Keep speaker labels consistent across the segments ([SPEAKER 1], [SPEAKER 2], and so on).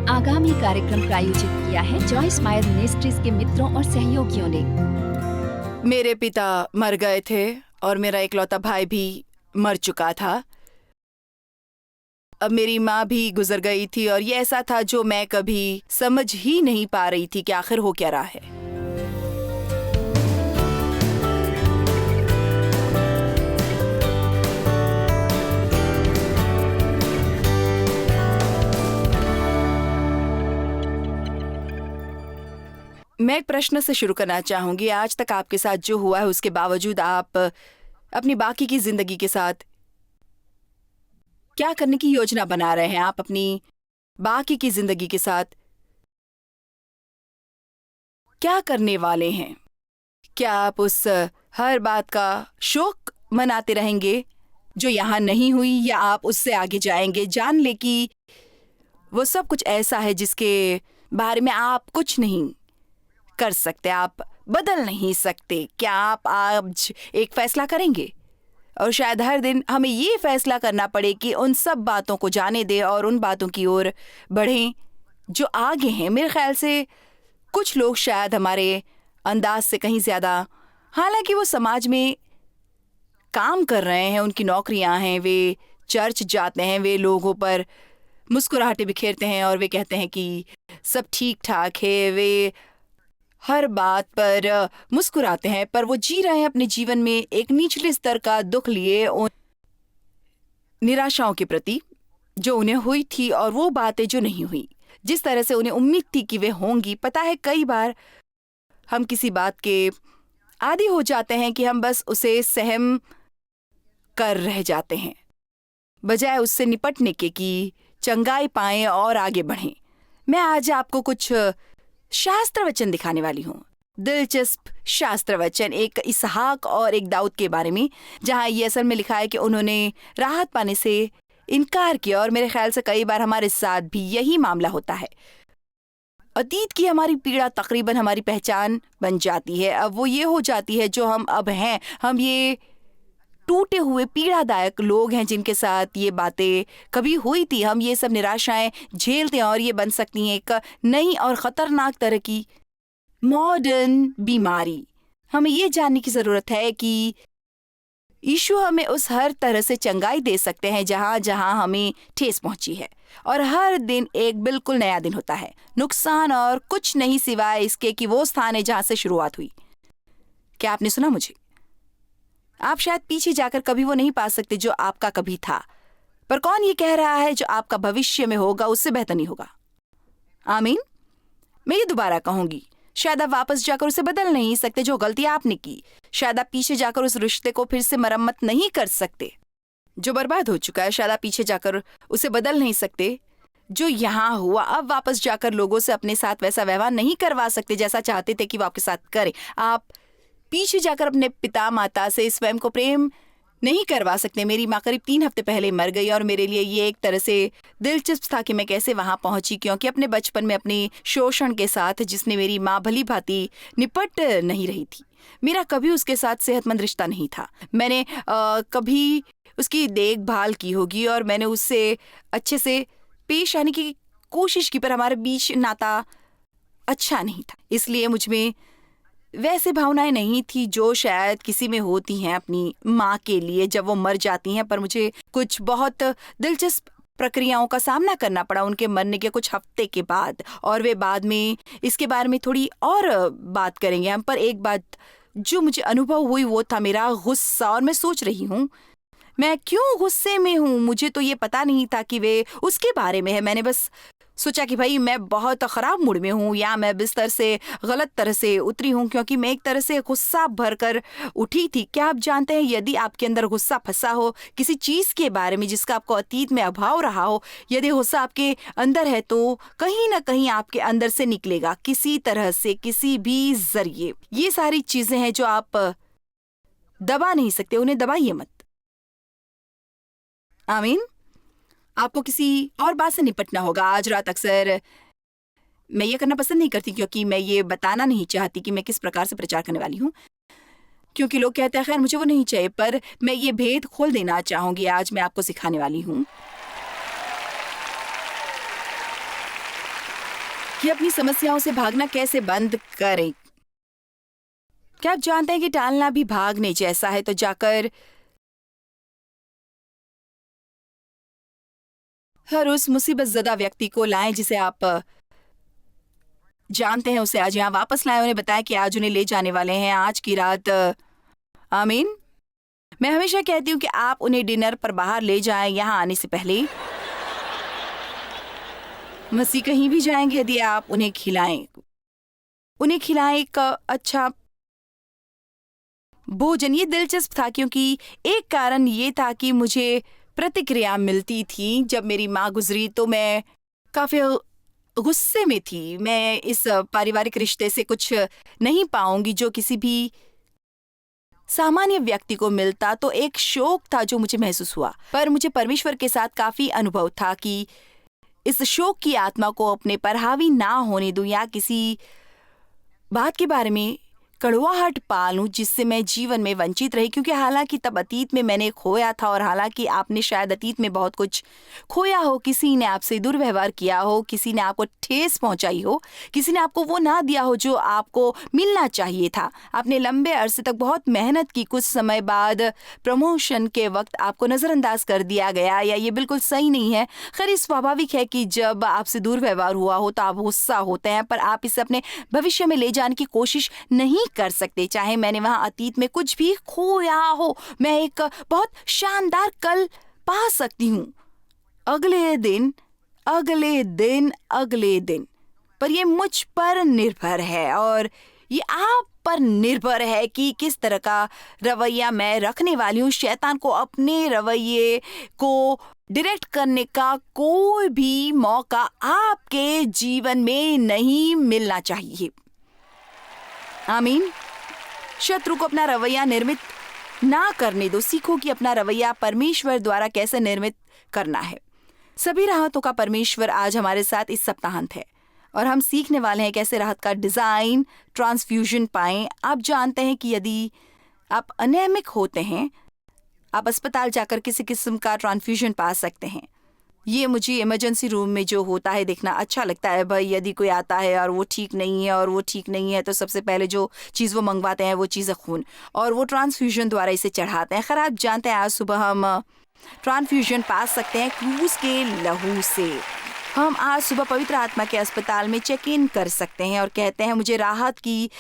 [SPEAKER 1] आगामी कार्यक्रम प्रायोजित किया है जॉयस मायर मिनिस्ट्रीज के मित्रों और सहयोगियों ने।
[SPEAKER 2] मेरे पिता मर गए थे और मेरा इकलौता भाई भी मर चुका था। अब मेरी माँ भी गुजर गई थी और ये ऐसा था जो मैं कभी समझ ही नहीं पा रही थी कि आखिर हो क्या रहा है। मैं एक प्रश्न से शुरू करना चाहूंगी। आज तक आपके साथ जो हुआ है उसके बावजूद आप अपनी बाकी की जिंदगी के साथ क्या करने की योजना बना रहे हैं? आप अपनी बाकी की जिंदगी के साथ क्या करने वाले हैं? क्या आप उस हर बात का शोक मनाते रहेंगे जो यहाँ नहीं हुई, या आप उससे आगे जाएंगे, जान ले कि वो सब कुछ ऐसा है जिसके बारे में आप कुछ नहीं कर सकते, आप बदल नहीं सकते? क्या आप आज एक फैसला करेंगे और शायद हर दिन हमें ये फैसला करना पड़े कि उन सब बातों को जाने दें और उन बातों की ओर बढ़ें जो आगे हैं? मेरे ख्याल से कुछ लोग शायद हमारे अंदाज से कहीं ज्यादा, हालांकि वो समाज में काम कर रहे हैं, उनकी नौकरियां हैं, वे चर्च जाते हैं, वे लोगों पर मुस्कुराहटें बिखेरते हैं और वे कहते हैं कि सब ठीक ठाक है, वे हर बात पर मुस्कुराते हैं, पर वो जी रहे हैं अपने जीवन में एक निचले स्तर का दुख लिए, उन निराशाओं के प्रति जो उन्हें हुई थी और वो बातें जो नहीं हुई जिस तरह से उन्हें उम्मीद थी कि वे होंगी। पता है, कई बार हम किसी बात के आदी हो जाते हैं कि हम बस उसे सहम कर रह जाते हैं बजाय उससे निपटने के कि चंगाई पाएं और आगे बढ़ें। मैं आज आपको कुछ शास्त्र वचन दिखाने वाली हूँ, दिलचस्प शास्त्र वचन, एक इसहाक और एक दाऊद के बारे में, जहाँ ये असल में लिखा है कि उन्होंने राहत पाने से इनकार किया। और मेरे ख्याल से कई बार हमारे साथ भी यही मामला होता है। अतीत की हमारी पीड़ा तकरीबन हमारी पहचान बन जाती है। अब वो ये हो जाती है जो हम अब हैं। हम ये टूटे हुए पीड़ादायक लोग हैं जिनके साथ ये बातें कभी हुई थी। हम ये सब निराशाएं झेलते हैं और ये बन सकती हैं एक नई और खतरनाक तरह की मॉडर्न बीमारी। हमें ये जानने की जरूरत है कि यीशु हमें उस हर तरह से चंगाई दे सकते हैं जहां जहां हमें ठेस पहुंची है, और हर दिन एक बिल्कुल नया दिन होता है, नुकसान और कुछ नहीं सिवाय इसके कि वो स्थान है जहां से शुरुआत हुई। क्या आपने सुना मुझे? आप शायद पीछे जाकर कभी वो नहीं पा सकते जो आपका कभी था, पर कौन ये कह रहा है जो आपका भविष्य में होगा उससे बेहतर नहीं होगा? आमीन। मैं ये दोबारा कहूंगी, शायद आप वापस जाकर उसे बदल नहीं सकते जो गलती आपने की। शायद आप पीछे जाकर उस रिश्ते को फिर से मरम्मत नहीं कर सकते जो बर्बाद हो चुका है। शायद आप पीछे जाकर उसे बदल नहीं सकते जो यहाँ हुआ। अब वापस जाकर लोगों से अपने साथ वैसा व्यवहार नहीं करवा सकते जैसा चाहते थे कि वो आपके साथ करें। आप पीछे जाकर अपने पिता माता से स्वयं को प्रेम नहीं करवा सकते। मेरी माँ करीब 3 हफ्ते पहले मर गई और मेरे लिए ये एक तरह से दिलचस्प था कि मैं कैसे वहां पहुंची, क्योंकि अपने बचपन में अपने शोषण के साथ जिसने मेरी माँ भली भांति निपट नहीं रही थी, मेरा कभी उसके साथ सेहतमंद रिश्ता नहीं था। मैंने कभी उसकी देखभाल की होगी और मैंने उससे अच्छे से पेश आने की कोशिश की, पर हमारे बीच नाता अच्छा नहीं था। इसलिए मुझ में वैसे भावनाएं नहीं थी जो शायद किसी में होती हैं अपनी माँ के लिए जब वो मर जाती हैं। पर मुझे कुछ बहुत दिलचस्प प्रक्रियाओं का सामना करना पड़ा उनके मरने के कुछ हफ्ते के बाद, और वे बाद में इसके बारे में थोड़ी और बात करेंगे हम। पर एक बात जो मुझे अनुभव हुई वो था मेरा गुस्सा, और मैं सोच रही हूँ मैं क्यों गुस्से में हूँ। मुझे तो ये पता नहीं था कि वे उसके बारे में है। मैंने बस सोचा कि भाई मैं बहुत ख़राब मूड में हूँ या मैं बिस्तर से गलत तरह से उतरी हूँ, क्योंकि मैं एक तरह से गुस्सा भरकर उठी थी। क्या आप जानते हैं, यदि आपके अंदर गुस्सा फंसा हो किसी चीज़ के बारे में जिसका आपको अतीत में अभाव रहा हो, यदि गुस्सा आपके अंदर है तो कहीं ना कहीं आपके अंदर से निकलेगा किसी तरह से, किसी भी जरिए। ये सारी चीज़ें हैं जो आप दबा नहीं सकते, उन्हें दबाइए मत। आमीन। आपको किसी और बात से निपटना होगा आज रात। अक्सर मैं ये करना पसंद नहीं करती क्योंकि मैं ये बताना नहीं चाहती कि मैं किस प्रकार से प्रचार करने वाली हूँ, क्योंकि लोग कहते हैं खैर मुझे वो नहीं चाहिए, पर मैं ये भेद खोल देना चाहूंगी। आज मैं आपको सिखाने वाली हूँ। कि अपनी समस्याओं से भागना कैसे बंद करें। क्या आप जानते हैं कि टालना भी भागने जैसा है? तो जाकर हर उस मुसीबत ज़दा व्यक्ति को लाएं जिसे आप जानते हैं, उसे आज यहाँ वापस लाएं। उन्हें बताएं कि आज उन्हें ले जाने वाले हैं आज की रात। आमीन। मैं हमेशा कहती हूँ कि आप उन्हें डिनर पर बाहर ले जाएं यहाँ आने से पहले। मसीह कहीं भी जाएंगे यदि आप उन्हें खिलाएं एक अच्छा भोजन। ये दिलचस्प था क्योंकि एक कारण ये था कि मुझे प्रतिक्रिया मिलती थी। जब मेरी माँ गुजरी तो मैं काफी गुस्से में थी। मैं इस पारिवारिक रिश्ते से कुछ नहीं पाऊंगी जो किसी भी सामान्य व्यक्ति को मिलता। तो एक शोक था जो मुझे महसूस हुआ, पर मुझे परमेश्वर के साथ काफी अनुभव था कि इस शोक की आत्मा को अपने पर हावी ना होने दूं या किसी बात के बारे में कड़वाहट पालूं जिससे मैं जीवन में वंचित रही। क्योंकि हालांकि तब अतीत में मैंने खोया था, और हालांकि आपने शायद अतीत में बहुत कुछ खोया हो। किसी ने आपसे दुर्व्यवहार किया हो, किसी ने आपको ठेस पहुंचाई हो, किसी ने आपको वो ना दिया हो जो आपको मिलना चाहिए था। आपने लंबे अरसे तक बहुत मेहनत की, कुछ समय बाद प्रमोशन के वक्त आपको नजरअंदाज कर दिया गया, या ये बिल्कुल सही नहीं है। खैर, ये स्वाभाविक है कि जब आपसे दुर्व्यवहार हुआ हो तो आप गुस्सा होते हैं, पर आप इसे अपने भविष्य में ले जाने की कोशिश नहीं कर सकते। चाहे मैंने वहां अतीत में कुछ भी खोया हो, मैं एक बहुत शानदार कल पा सकती हूँ अगले दिन। पर ये मुझ पर निर्भर है, और ये आप पर निर्भर है कि किस तरह का रवैया मैं रखने वाली हूँ। शैतान को अपने रवैये को डायरेक्ट करने का कोई भी मौका आपके जीवन में नहीं मिलना चाहिए। आमीन। शत्रु को अपना रवैया निर्मित ना करने दो। सीखो कि अपना रवैया परमेश्वर द्वारा कैसे निर्मित करना है। सभी राहतों का परमेश्वर आज हमारे साथ इस सप्ताहांत है, और हम सीखने वाले हैं कैसे राहत का डिजाइन ट्रांसफ्यूजन पाएं। आप जानते हैं कि यदि आप अनियमित होते हैं, आप अस्पताल जाकर किसी किस्म का ट्रांसफ्यूजन पा सकते हैं। ये मुझे इमरजेंसी रूम में जो होता है देखना अच्छा लगता है। भाई, यदि कोई आता है और वो ठीक नहीं है तो सबसे पहले जो चीज़ वो मंगवाते हैं वो चीज़ है खून, और वो ट्रांसफ्यूजन द्वारा इसे चढ़ाते हैं। खैर, आप जानते हैं आज सुबह हम ट्रांसफ्यूजन पा सकते हैं क्रूज के लहू से। हम आज सुबह पवित्र आत्मा के अस्पताल में चेक इन कर सकते हैं और कहते हैं, मुझे राहत की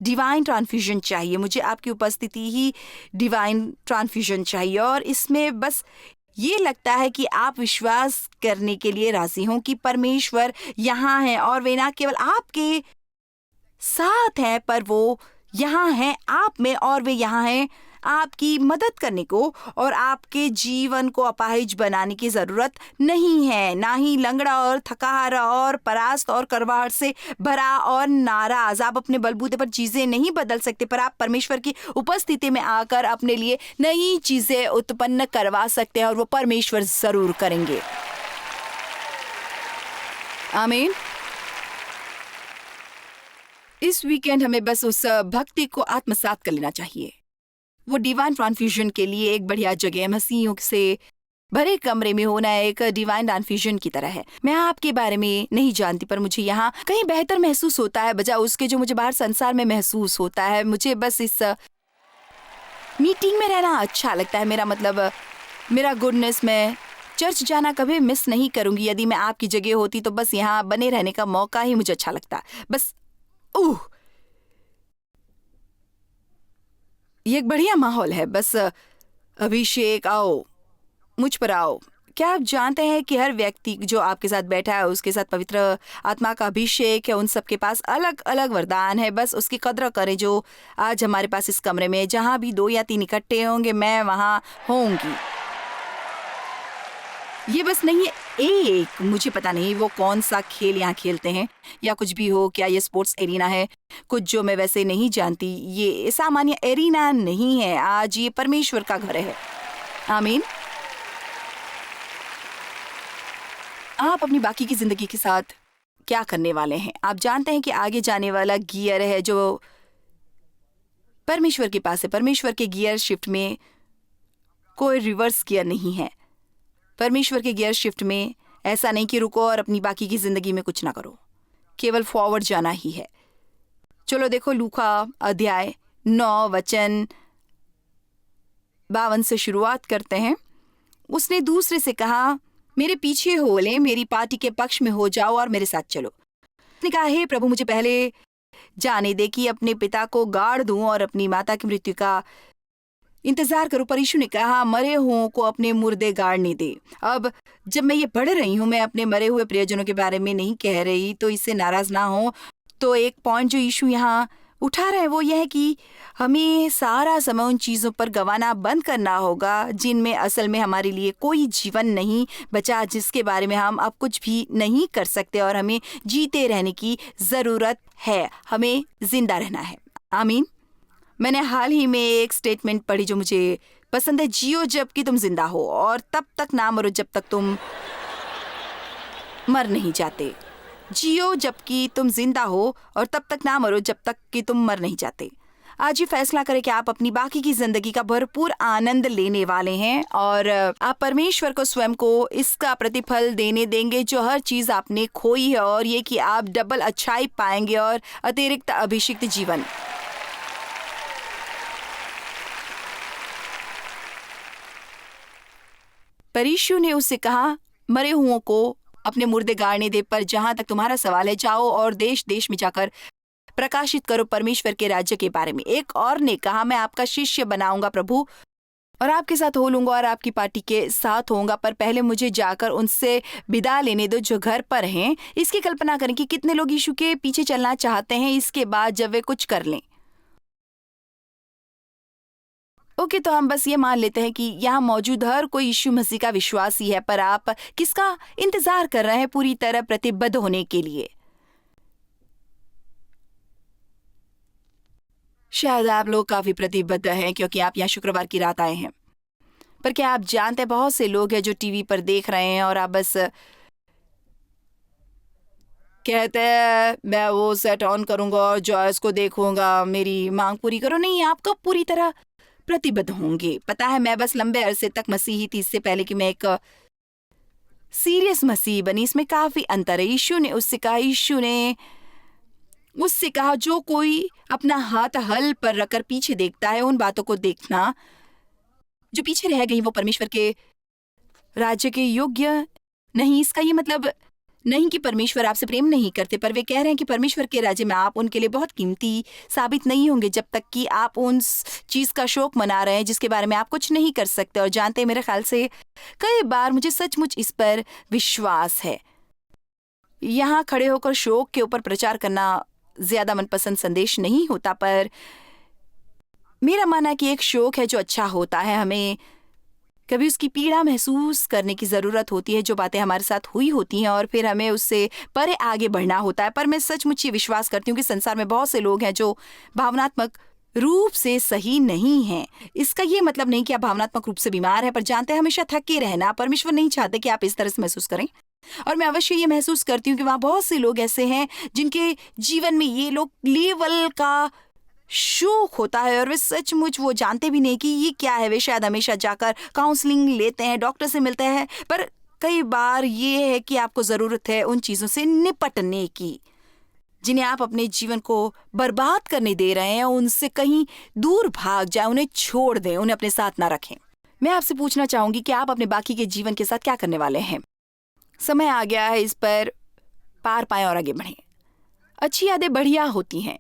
[SPEAKER 2] डिवाइन ट्रांसफ्यूजन चाहिए, मुझे आपकी उपस्थिति ही डिवाइन ट्रांसफ्यूजन चाहिए। और इसमें बस ये लगता है कि आप विश्वास करने के लिए राजी हों कि परमेश्वर यहाँ है, और वे ना केवल आपके साथ हैं, पर वो यहाँ हैं आप में, और वे यहाँ हैं आपकी मदद करने को। और आपके जीवन को अपाहिज बनाने की जरूरत नहीं है, ना ही लंगड़ा और थकाहारा और परास्त और करवाहट से भरा और नाराज। आप अपने बलबूते पर चीजें नहीं बदल सकते, पर आप परमेश्वर की उपस्थिति में आकर अपने लिए नई चीजें उत्पन्न करवा सकते हैं, और वो परमेश्वर जरूर करेंगे। आमीन। इस वीकेंड हमें बस उस भक्ति को आत्मसात कर लेना चाहिए। वो डिवाइन ट्रांसफ्यूजन के लिए एक बढ़िया जगह मसीहों से भरे कमरे में होना एक डिवाइन ट्रांसफ्यूजन की तरह है। मैं आपके बारे में नहीं जानती, पर मुझे यहाँ कहीं बेहतर महसूस होता है बजाय उसके जो मुझे बाहर संसार में महसूस होता है। मुझे बस इस मीटिंग में रहना अच्छा लगता है। मेरा मतलब, मेरा गुडनेस, मैं चर्च जाना कभी मिस नहीं करूंगी। यदि मैं आपकी जगह होती तो बस यहाँ बने रहने का मौका ही मुझे अच्छा लगता। बस ये एक बढ़िया माहौल है। बस अभिषेक आओ, मुझ पर आओ। क्या आप जानते हैं कि हर व्यक्ति जो आपके साथ बैठा है उसके साथ पवित्र आत्मा का अभिषेक है। उन सबके पास अलग अलग वरदान है। बस उसकी कद्र करें जो आज हमारे पास इस कमरे में। जहां भी 2 या 3 इकट्ठे होंगे, मैं वहां होंगी। ये बस नहीं है एक, मुझे पता नहीं वो कौन सा खेल यहाँ खेलते हैं या कुछ भी हो। क्या ये स्पोर्ट्स एरिना है? कुछ जो मैं वैसे नहीं जानती। ये सामान्य एरिना नहीं है। आज ये परमेश्वर का घर है। आमीन। आप अपनी बाकी की जिंदगी के साथ क्या करने वाले हैं? आप जानते हैं कि आगे जाने वाला गियर है जो परमेश्वर के पास है। परमेश्वर के गियर शिफ्ट में कोई रिवर्स गियर नहीं है। परमेश्वर के गियर शिफ्ट में ऐसा नहीं कि रुको और अपनी बाकी की जिंदगी में कुछ ना करो। केवल फॉरवर्ड जाना ही है। चलो देखो लूका अध्याय 9 वचन 52 से शुरुआत करते हैं। उसने दूसरे से कहा, मेरे पीछे हो ले, मेरी पार्टी के पक्ष में हो जाओ और मेरे साथ चलो। उसने कहा, हे प्रभु, मुझे पहले जाने दे कि अपने पिता को गाड़ दूं और अपनी माता की मृत्यु का इंतजार करूं। पर यीशु ने कहा, मरे हुओं को अपने मुर्दे गाड़ने दे। अब जब मैं ये पढ़ रही हूं, मैं अपने मरे हुए प्रियजनों के बारे में नहीं कह रही, तो इससे नाराज ना हो। तो एक पॉइंट जो यीशु यहाँ उठा रहे हैं वो यह है कि हमें सारा समय उन चीज़ों पर गंवाना बंद करना होगा जिनमें असल में हमारे लिए कोई जीवन नहीं बचा, जिसके बारे में हम अब कुछ भी नहीं कर सकते, और हमें जीते रहने की ज़रूरत है। हमें जिंदा रहना है। आमीन। मैंने हाल ही में एक स्टेटमेंट पढ़ी जो मुझे पसंद है, जियो जबकि तुम जिंदा हो और तब तक ना मरो जब तक तुम मर नहीं जाते। जियो जबकि तुम जिंदा हो और तब तक ना मरो जब तक कि तुम मर नहीं जाते। आज ही फैसला करें कि आप अपनी बाकी की जिंदगी का भरपूर आनंद लेने वाले हैं और आप परमेश्वर को स्वयं को इसका प्रतिफल देने देंगे जो हर चीज आपने खोई है, और ये कि आप डबल अच्छाई पाएंगे और अतिरिक्त अभिषिक्त जीवन। पर यीशु ने उससे कहा, मरे हुओं को अपने मुर्दे गाड़ने दे। पर जहां तक तुम्हारा सवाल है, जाओ और देश देश में जाकर प्रकाशित करो परमेश्वर के राज्य के बारे में। एक और ने कहा, मैं आपका शिष्य बनाऊंगा प्रभु, और आपके साथ हो लूंगा और आपकी पार्टी के साथ होऊंगा, पर पहले मुझे जाकर उनसे विदा लेने दो जो घर पर हैं। इसकी कल्पना करें कि कितने लोग यीशु के पीछे चलना चाहते हैं इसके बाद जब वे कुछ कर लें। ओके, तो हम बस ये मान लेते हैं कि यहाँ मौजूद हर कोई यीशु मसीह का विश्वासी है, पर आप किसका इंतजार कर रहे हैं पूरी तरह प्रतिबद्ध होने के लिए? शायद आप लोग काफी प्रतिबद्ध हैं क्योंकि आप यहाँ शुक्रवार की रात आए हैं। पर क्या आप जानते हैं, बहुत से लोग हैं जो टीवी पर देख रहे हैं और आप बस कहते हैं, मैं वो सेट ऑन करूंगा और जॉयस को देखूंगा, मेरी मांग पूरी करो। नहीं, आप कब पूरी तरह प्रतिबद्ध होंगे? पता है, मैं बस लंबे अरसे तक मसीही थी, इससे पहले कि मैं एक सीरियस मसीही बनी। इसमें काफी अंतर है। यीशु ने उससे कहा, जो कोई अपना हाथ हल पर रखकर पीछे देखता है, उन बातों को देखना जो पीछे रह गई वो परमेश्वर के राज्य के योग्य नहीं। इसका ये मतलब नहीं कि परमेश्वर आपसे प्रेम नहीं करते, पर वे कह रहे हैं कि परमेश्वर के राज्य में आप उनके लिए बहुत कीमती साबित नहीं होंगे जब तक कि आप उन चीज का शौक मना रहे हैं जिसके बारे में आप कुछ नहीं कर सकते। और जानते हैं, मेरे ख्याल से कई बार मुझे सचमुच इस पर विश्वास है। यहाँ खड़े होकर शौक के ऊपर प्रचार करना ज्यादा मनपसंद संदेश नहीं होता, पर मेरा मानना है कि एक शौक है जो अच्छा होता है। हमें कभी उसकी पीड़ा महसूस करने की ज़रूरत होती है, जो बातें हमारे साथ हुई होती हैं, और फिर हमें उससे परे आगे बढ़ना होता है। पर मैं सचमुच ये विश्वास करती हूँ कि संसार में बहुत से लोग हैं जो भावनात्मक रूप से सही नहीं हैं। इसका ये मतलब नहीं कि आप भावनात्मक रूप से बीमार हैं, पर जानते हैं, हमेशा थके रहना परमेश्वर नहीं चाहते कि आप इस तरह से महसूस करें। और मैं अवश्य ये महसूस करती हूँ कि वहाँ बहुत से लोग ऐसे हैं जिनके जीवन में ये लोग लेवल का शौक होता है और वे सचमुच वो जानते भी नहीं कि ये क्या है। वे शायद हमेशा जाकर काउंसलिंग लेते हैं, डॉक्टर से मिलते हैं, पर कई बार ये है कि आपको ज़रूरत है उन चीज़ों से निपटने की जिन्हें आप अपने जीवन को बर्बाद करने दे रहे हैं। उनसे कहीं दूर भाग जाए, उन्हें छोड़ दें, उन्हें अपने साथ ना रखें। मैं आपसे पूछना चाहूँगी कि आप अपने बाकी के जीवन के साथ क्या करने वाले हैं? समय आ गया है इस पर पार पाएं और आगे बढ़ें। अच्छी यादें बढ़िया होती हैं,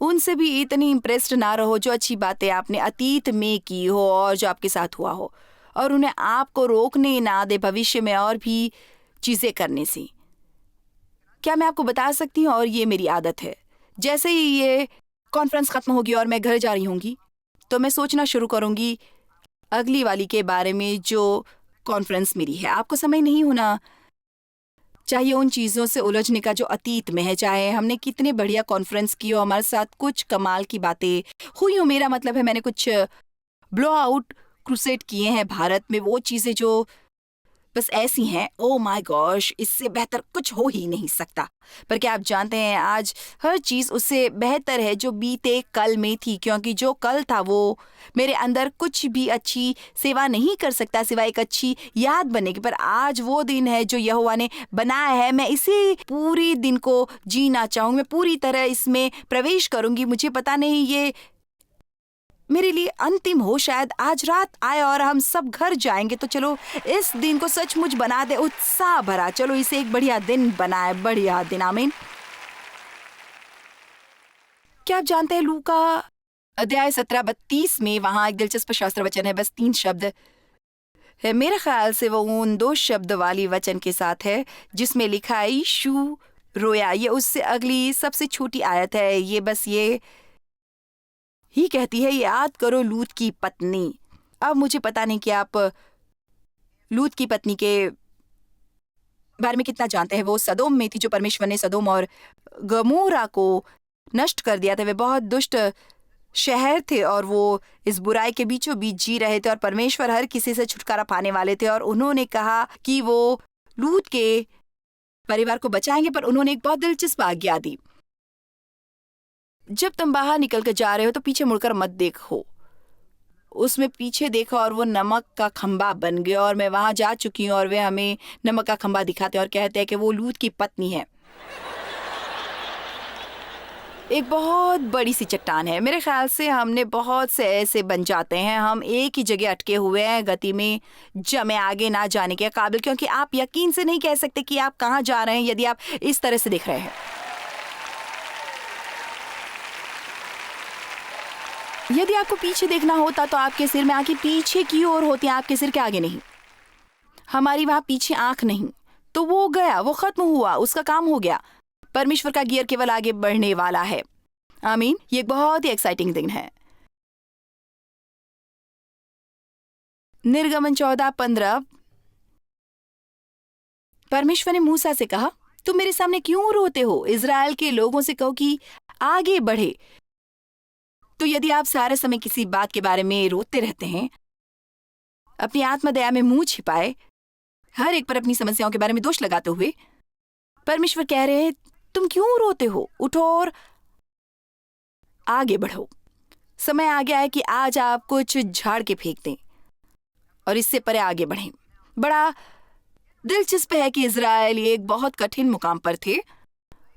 [SPEAKER 2] उनसे भी इतनी इम्प्रेस्ड ना रहो जो अच्छी बातें आपने अतीत में की हो और जो आपके साथ हुआ हो, और उन्हें आपको रोकने ना दे भविष्य में और भी चीज़ें करने से। क्या मैं आपको बता सकती हूँ, और ये मेरी आदत है, जैसे ही ये कॉन्फ्रेंस खत्म होगी और मैं घर जा रही होंगी तो मैं सोचना शुरू करूँगी अगली वाली के बारे में जो कॉन्फ्रेंस मेरी है। आपको समय नहीं होना चाहिए उन चीज़ों से उलझने का जो अतीत में है, चाहे हमने कितने बढ़िया कॉन्फ्रेंस की हो, हमारे साथ कुछ कमाल की बातें हुई हो। मेरा मतलब है, मैंने कुछ ब्लो आउट क्रूसेड किए हैं भारत में, वो चीज़ें जो बस ऐसी हैं। ओ माय गॉश, इससे बेहतर कुछ हो ही नहीं सकता। पर क्या आप जानते हैं, आज हर चीज उससे बेहतर है जो बीते कल में थी, क्योंकि जो कल था वो मेरे अंदर कुछ भी अच्छी सेवा नहीं कर सकता सिवाय एक अच्छी याद बनने की। पर आज वो दिन है जो यहोवा ने बनाया है। मैं इसी पूरी दिन को जीना चाहूंगी, मैं पूरी तरह इसमें प्रवेश करूंगी। मुझे पता नहीं ये मेरे लिए अंतिम हो, शायद आज रात आए और हम सब घर जाएंगे। तो चलो इस दिन को सचमुच बना दे उत्साह भरा। चलो इसे एक बढ़िया दिन बनाए, बढ़िया दिन। आमीन। क्या आप जानते हैं लूका अध्याय 17-32 में वहां एक दिलचस्प शास्त्र वचन है, बस 3 शब्द है। मेरे ख्याल से वो उन 2 शब्द वाली वचन के साथ है जिसमें लिखा है यीशु रोया। ये उससे अगली सबसे छोटी आयत है। ये बस ये ही कहती है, याद करो लूत की पत्नी। अब मुझे पता नहीं कि आप लूत की पत्नी के बारे में कितना जानते हैं। वो सदोम में थी, जो परमेश्वर ने सदोम और गमोरा को नष्ट कर दिया था। वे बहुत दुष्ट शहर थे और वो इस बुराई के बीचों बीच जी रहे थे और परमेश्वर हर किसी से छुटकारा पाने वाले थे। और उन्होंने कहा कि वो लूत के परिवार को बचाएंगे, पर उन्होंने एक बहुत दिलचस्प आज्ञा दी। जब तुम बाहर निकल कर जा रहे हो तो पीछे मुड़कर मत देखो। उसमें पीछे देखा और वो नमक का खंबा बन गया। और मैं वहां जा चुकी हूँ और वे हमें नमक का खंबा दिखाते हैं और कहते हैं कि वो लूत की पत्नी है। एक बहुत बड़ी सी चट्टान है। मेरे ख्याल से हमने बहुत से ऐसे बन जाते हैं, हम एक ही जगह अटके हुए हैं, गति में जमे आगे ना जाने के काबिल, क्योंकि आप यकीन से नहीं कह सकते कि आप कहाँ जा रहे हैं यदि आप इस तरह से दिख रहे हैं। यदि आपको पीछे देखना होता तो आपके सिर में आंखें पीछे की ओर होती, आपके सिर के आगे नहीं। हमारी वहां पीछे आंख नहीं। तो वो गया, वो खत्म हुआ, उसका काम हो गया। परमेश्वर का गियर केवल आगे बढ़ने वाला है। आमीन। ये एक बहुत ही एक्साइटिंग दिन है। निर्गमन 14:15। परमेश्वर ने मूसा से कहा, तुम मेरे सामने क्यों रोते हो? इजराइल के लोगों से कहो कि आगे बढ़े। तो यदि आप सारे समय किसी बात के बारे में रोते रहते हैं, अपनी आत्मदया में मुंह छिपाए, हर एक पर अपनी समस्याओं के बारे में दोष लगाते हुए, परमेश्वर कह रहे हैं, तुम क्यों रोते हो? उठो और आगे बढ़ो। समय आ गया है कि आज आप कुछ झाड़ के फेंक दें और इससे परे आगे बढ़ें। बड़ा दिलचस्प है कि इजराइल एक बहुत कठिन मुकाम पर थे।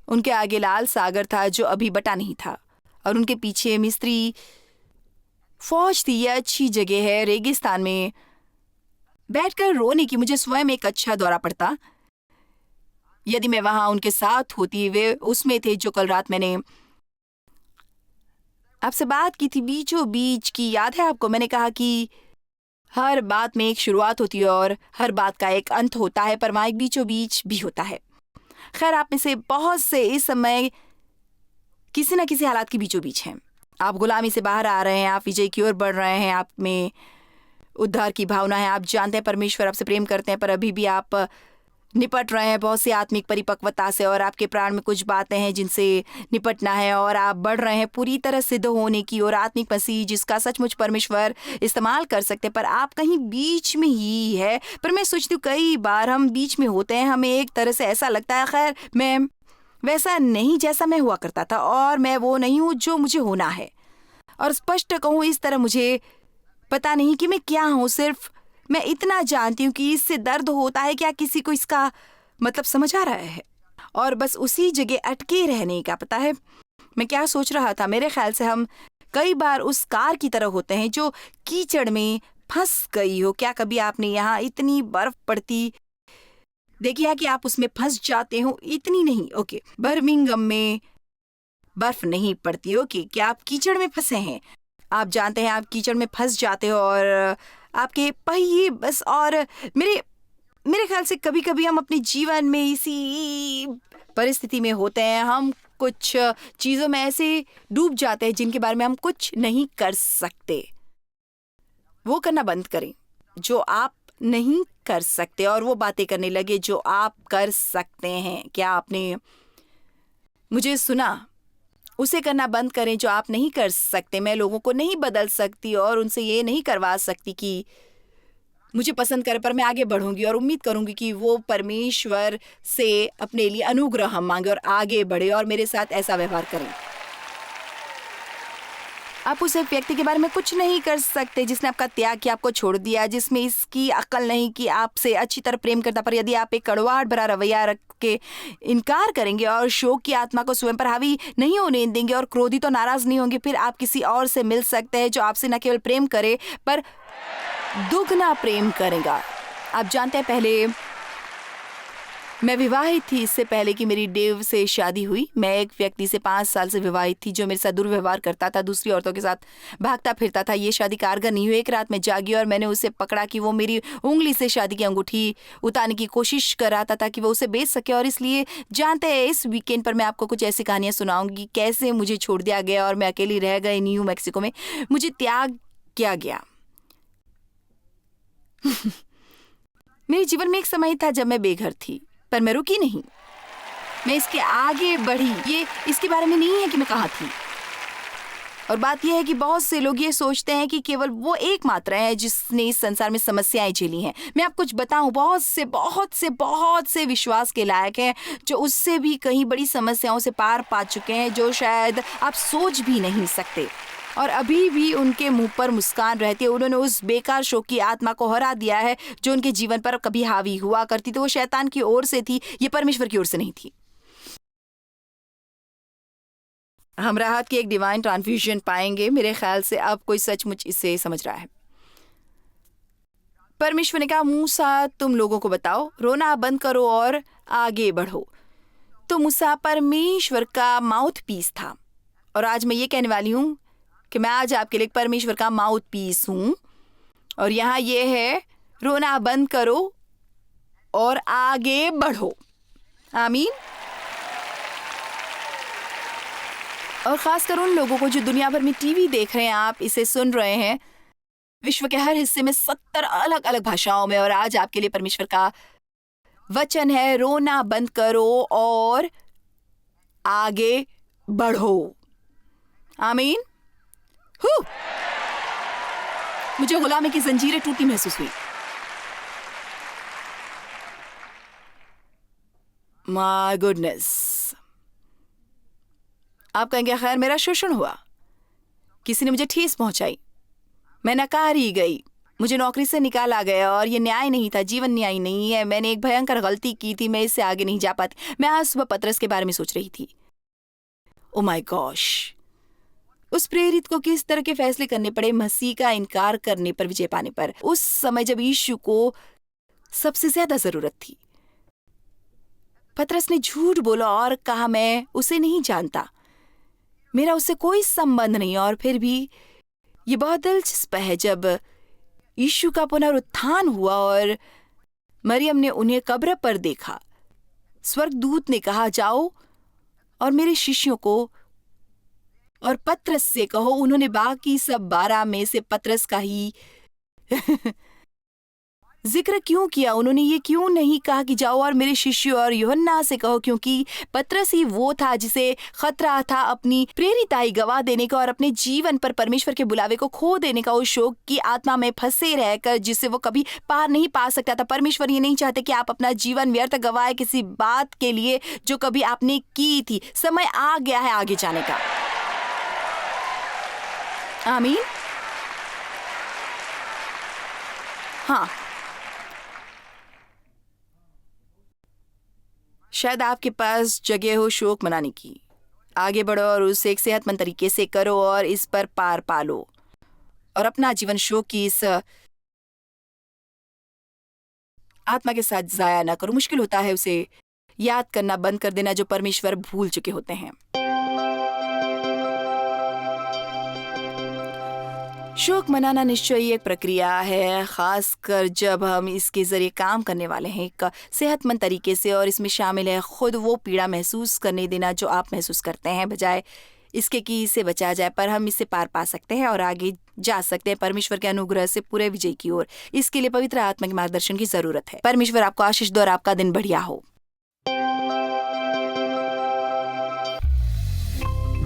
[SPEAKER 2] उनके आगे लाल सागर था जो अभी बटा नहीं था, और उनके पीछे मिस्री फौज थी। यह अच्छी जगह है रेगिस्तान में बैठकर रोने की। मुझे स्वयं एक अच्छा दौरा पड़ता यदि मैं वहां उनके साथ होती। वे उसमें थे जो कल रात मैंने आपसे बात की थी, बीचों बीच की। याद है आपको? मैंने कहा कि हर बात में एक शुरुआत होती है और हर बात का एक अंत होता है, पर वहां एक बीचों बीच भी होता है। खैर, आप में से बहुत से इस समय किसी न किसी हालात के बीचों बीच हैं। आप गुलामी से बाहर आ रहे हैं, आप विजय की ओर बढ़ रहे हैं, आप में उद्धार की भावना है। आप जानते हैं परमेश्वर आपसे प्रेम करते हैं, पर अभी भी आप निपट रहे हैं बहुत सी आत्मिक परिपक्वता से, और आपके प्राण में कुछ बातें हैं जिनसे निपटना है, और आप बढ़ रहे हैं पूरी तरह सिद्ध होने की और आत्मिक मसीह जिसका सचमुच परमेश्वर इस्तेमाल कर सकते हैं, पर आप कहीं बीच में ही है। पर मैं सोचती हूँ कई बार हम बीच में होते हैं, हमें एक तरह से ऐसा लगता है, खैर मैं वैसा नहीं जैसा मैं हुआ करता था, और मैं वो नहीं हूँ जो मुझे होना है। और स्पष्ट कहूँ इस तरह, मुझे पता नहीं कि मैं क्या हूँ। सिर्फ मैं इतना जानती हूँ कि इससे दर्द होता है। क्या किसी को इसका मतलब समझ आ रहा है? और बस उसी जगह अटके रहने का। पता है मैं क्या सोच रहा था? मेरे ख्याल से हम कई बार उस कार की तरह होते हैं जो कीचड़ में फंस गई हो। क्या कभी आपने यहाँ इतनी बर्फ पड़ती देखी है कि आप उसमें फंस जाते हो? इतनी नहीं, ओके, बर्मिंघम में बर्फ नहीं पड़ती। ओके, क्या आप कीचड़ में फंसे हैं? आप जानते हैं आप कीचड़ में फंस जाते हो और आपके पहिए बस। और मेरे ख्याल से कभी कभी हम अपने जीवन में इसी परिस्थिति में होते हैं। हम कुछ चीज़ों में ऐसे डूब जाते हैं जिनके बारे में हम कुछ नहीं कर सकते। वो करना बंद करें जो आप नहीं कर सकते, और वो बातें करने लगे जो आप कर सकते हैं। क्या आपने मुझे सुना? उसे करना बंद करें जो आप नहीं कर सकते। मैं लोगों को नहीं बदल सकती और उनसे ये नहीं करवा सकती कि मुझे पसंद करे, पर मैं आगे बढ़ूंगी और उम्मीद करूंगी कि वो परमेश्वर से अपने लिए अनुग्रह मांगे और आगे बढ़े और मेरे साथ ऐसा व्यवहार करें। आप उस एक व्यक्ति के बारे में कुछ नहीं कर सकते जिसने आपका त्याग किया, आपको छोड़ दिया, जिसमें इसकी अकल नहीं कि आपसे अच्छी तरह प्रेम करता, पर यदि आप एक कड़वाहट भरा रवैया रख के इनकार करेंगे और शोक की आत्मा को स्वयं पर हावी नहीं होने देंगे और क्रोधित तो नाराज नहीं होंगे, फिर आप किसी और से मिल सकते हैं जो आपसे न केवल प्रेम करे पर दुगना प्रेम करेगा। आप जानते हैं, पहले मैं विवाहित थी, इससे पहले कि मेरी डेव से शादी हुई। मैं एक व्यक्ति से 5 साल से विवाहित थी जो मेरे साथ दुर्व्यवहार करता था, दूसरी औरतों के साथ भागता फिरता था। ये शादी कारगर नहीं हुई। एक रात मैं जागी और मैंने उसे पकड़ा कि वो मेरी उंगली से शादी की अंगूठी उतारने की कोशिश कर रहा था ताकि वो उसे बेच सके। और इसलिए जानते हैं, इस वीकेंड पर मैं आपको कुछ ऐसी कहानियां सुनाऊंगी कैसे मुझे छोड़ दिया गया और मैं अकेली रह गई न्यू मैक्सिको में। मुझे त्याग किया गया। मेरे जीवन में एक समय था जब मैं बेघर थी, पर मैं रुकी नहीं, मैं इसके आगे बढ़ी। ये इसके बारे में नहीं है कि मैं कहाँ थी। और बात यह है कि बहुत से लोग ये सोचते हैं कि केवल वो एकमात्र है जिसने इस संसार में समस्याएं झेली हैं। मैं आपको कुछ बताऊं, बहुत से विश्वास के लायक हैं जो उससे भी कहीं बड़ी समस्याओं से पार पा चुके हैं, जो शायद आप सोच भी नहीं सकते। और अभी भी उनके मुंह पर मुस्कान रहती है। उन्होंने उस बेकार शोक की आत्मा को हरा दिया है जो उनके जीवन पर कभी हावी हुआ करती थी। वो शैतान की ओर से थी, ये परमेश्वर की ओर से नहीं थी। हम राहत की एक डिवाइन ट्रांसफ्यूजन पाएंगे। मेरे ख्याल से अब कोई सचमुच इसे समझ रहा है। परमेश्वर ने कहा, मूसा तुम लोगों को बताओ, रोना बंद करो और आगे बढ़ो। तो मूसा परमेश्वर का माउथ पीस था। और आज मैं ये कहने वाली हूँ कि मैं आज आपके लिए परमेश्वर का माउथ पीस हूं। और यहाँ ये है, रोना बंद करो और आगे बढ़ो। आमीन। और खासकर उन लोगों को जो दुनिया भर में टीवी देख रहे हैं, आप इसे सुन रहे हैं विश्व के हर हिस्से में 70 अलग अलग भाषाओं में। और आज आपके लिए परमेश्वर का वचन है, रोना बंद करो और आगे बढ़ो। आमीन। मुझे गुलामी की जंजीरें टूटी महसूस हुई। My goodness. आप कहेंगे, खैर मेरा शोषण हुआ, किसी ने मुझे ठेस पहुंचाई, मैं नकारी गई, मुझे नौकरी से निकाला गया और ये न्याय नहीं था, जीवन न्याय नहीं है। मैंने एक भयंकर गलती की थी, मैं इससे आगे नहीं जा पाती। मैं आज सुबह पतरस के बारे में सोच रही थी। ओ माय गॉश, उस प्रेरित को किस तरह के फैसले करने पड़े मसीह का इनकार करने पर, विजय पाने पर, उस समय जब यीशु को सबसे ज्यादा जरूरत थी। पतरस ने झूठ बोला और कहा, मैं उसे नहीं जानता, मेरा उससे कोई संबंध नहीं। और फिर भी ये बहुत दिलचस्प है, जब यीशु का पुनरुत्थान हुआ और मरियम ने उन्हें कब्र पर देखा, स्वर्गदूत ने कहा, जाओ और मेरे शिष्यों को और पतरस से कहो। उन्होंने बाकी सब 12 में से पतरस का ही जिक्र क्यों किया? उन्होंने ये क्यों नहीं कहा कि जाओ और मेरे शिष्यों और यूहन्ना से कहो, क्योंकि पतरस ही वो था जिसे खतरा था अपनी प्रेरिताई गवा देने का और अपने जीवन पर परमेश्वर के बुलावे को खो देने का, उस शोक की आत्मा में फंसे रहकर जिसे वो कभी पार नहीं पा सकता था। परमेश्वर ये नहीं चाहते कि आप अपना जीवन व्यर्थ गवाए किसी बात के लिए जो कभी आपने की थी। समय आ गया है आगे जाने का। आमीन। हाँ, शायद आपके पास जगह हो शोक मनाने की। आगे बढ़ो और उसे एक सेहतमंद तरीके से करो और इस पर पार पालो और अपना जीवन शोक की इस आत्मा के साथ जाया ना करो। मुश्किल होता है उसे याद करना बंद कर देना जो परमेश्वर भूल चुके होते हैं। शोक मनाना निश्चय एक प्रक्रिया है, खासकर जब हम इसके जरिए काम करने वाले हैं एक सेहतमंद तरीके से। और इसमें शामिल है खुद वो पीड़ा महसूस करने देना जो आप महसूस करते हैं, बजाय इसके कि इसे बचा जाए। पर हम इससे पार पा सकते हैं और आगे जा सकते हैं परमेश्वर के अनुग्रह से पूरे विजय की ओर। इसके लिए पवित्र आत्मा के मार्गदर्शन की जरूरत है। परमेश्वर आपको आशीष दे और आपका दिन बढ़िया हो।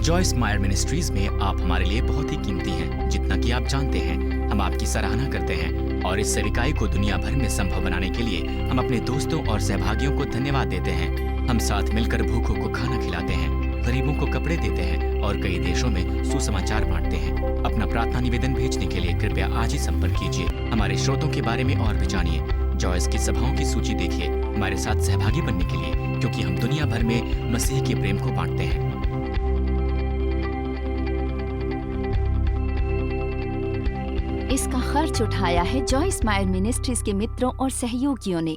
[SPEAKER 3] जॉयस मायर मिनिस्ट्रीज में आप हमारे लिए बहुत ही कीमती हैं, जितना कि आप जानते हैं। हम आपकी सराहना करते हैं और इस सेविकाई को दुनिया भर में संभव बनाने के लिए हम अपने दोस्तों और सहभागियों को धन्यवाद देते हैं। हम साथ मिलकर भूखों को खाना खिलाते हैं, गरीबों को कपड़े देते हैं और कई देशों में सुसमाचार बांटते हैं। अपना प्रार्थना निवेदन भेजने के लिए कृपया आज ही संपर्क कीजिए। हमारे स्रोतों के बारे में और भी जानिए। जॉयस की सभाओं की सूची देखिए हमारे साथ सहभागी बनने के लिए, क्योंकि हम दुनिया भर में मसीह के प्रेम को बांटते हैं।
[SPEAKER 1] इसका खर्च उठाया है जॉयस मायर मिनिस्ट्रीज के मित्रों और सहयोगियों ने।